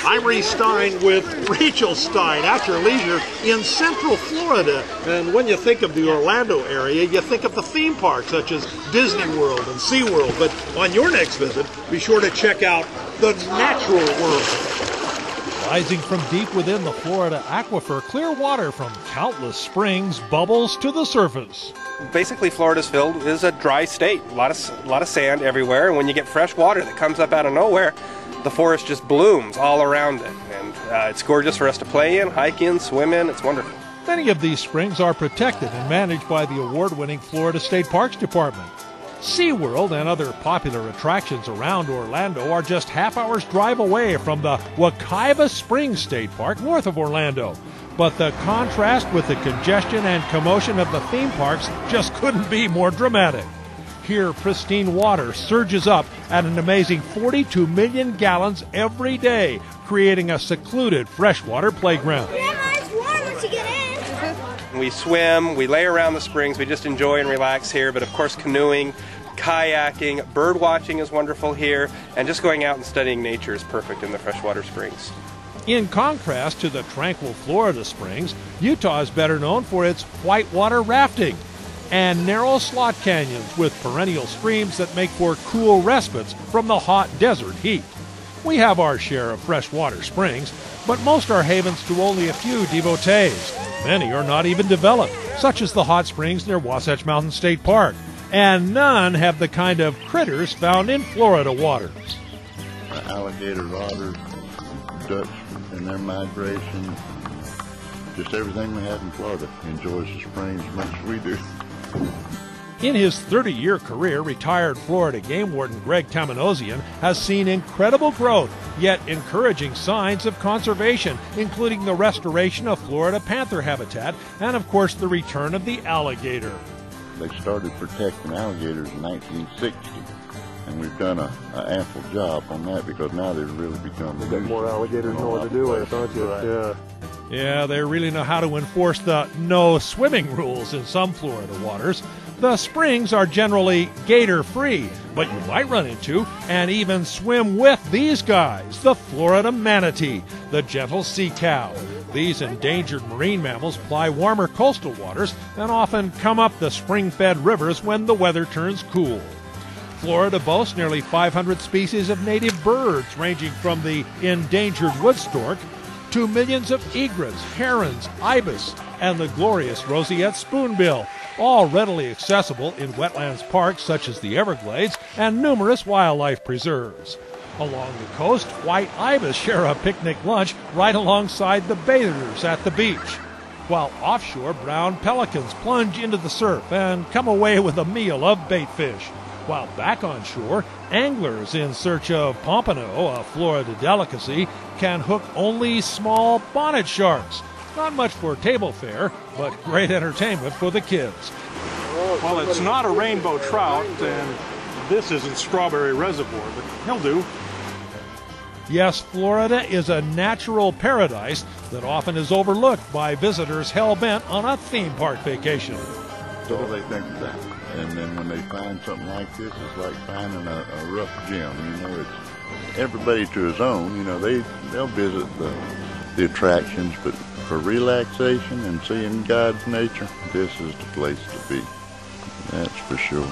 I'm Reece Stein with Rachel Stein at your leisure in Central Florida. And when you think of the Orlando area, you think of the theme parks such as Disney World and SeaWorld. But on your next visit, be sure to check out the natural world. Rising from deep within the Florida aquifer, clear water from countless springs bubbles to the surface. Basically, Florida's filled is a dry state. A lot of sand everywhere, and when you get fresh water that comes up out of nowhere, the forest just blooms all around it. And it's gorgeous for us to play in, hike in, swim in. It's wonderful. Many of these springs are protected and managed by the award-winning Florida State Parks Department. SeaWorld and other popular attractions around Orlando are just half hour's drive away from the Wekiva Springs State Park north of Orlando. But the contrast with the congestion and commotion of the theme parks just couldn't be more dramatic. Here, pristine water surges up at an amazing 42 million gallons every day, creating a secluded freshwater playground. Grandma, it's warm once you get in. We swim, we lay around the springs, we just enjoy and relax here, but of course canoeing, kayaking, bird watching is wonderful here, and just going out and studying nature is perfect in the freshwater springs. In contrast to the tranquil Florida springs, Utah is better known for its whitewater rafting and narrow slot canyons with perennial streams that make for cool respites from the hot desert heat. We have our share of freshwater springs, but most are havens to only a few devotees. Many are not even developed, such as the hot springs near Wasatch Mountain State Park, and none have the kind of critters found in Florida waters. Alligators, otters, ducks and their migration, just everything we have in Florida enjoys the springs as much as we do. In his 30-year career, retired Florida game warden Greg Kaminosian has seen incredible growth, yet encouraging signs of conservation, including the restoration of Florida panther habitat and, of course, the return of the alligator. They started protecting alligators in 1960, and we've done an ample job on that because now they've really become... You've got more alligators know what to do with it, don't you? Right. Yeah, they really know how to enforce the no swimming rules in some Florida waters. The springs are generally gator-free, but you might run into and even swim with these guys, the Florida manatee, the gentle sea cow. These endangered marine mammals ply warmer coastal waters and often come up the spring-fed rivers when the weather turns cool. Florida boasts nearly 500 species of native birds, ranging from the endangered wood stork to millions of egrets, herons, ibis, and the glorious roseate spoonbill, all readily accessible in wetlands parks such as the Everglades and numerous wildlife preserves. Along the coast, white ibis share a picnic lunch right alongside the bathers at the beach, while offshore brown pelicans plunge into the surf and come away with a meal of baitfish. While back on shore, anglers in search of pompano, a Florida delicacy, can hook only small bonnet sharks. Not much for table fare, but great entertainment for the kids. Well, it's not a rainbow trout, and this isn't Strawberry Reservoir, but he'll do. Yes, Florida is a natural paradise that often is overlooked by visitors hell-bent on a theme park vacation. That's all they think about. And then when they find something like this, it's like finding a rough gem. You know, it's everybody to his own. You know, they'll visit the attractions, but for relaxation and seeing God's nature, this is the place to be. That's for sure.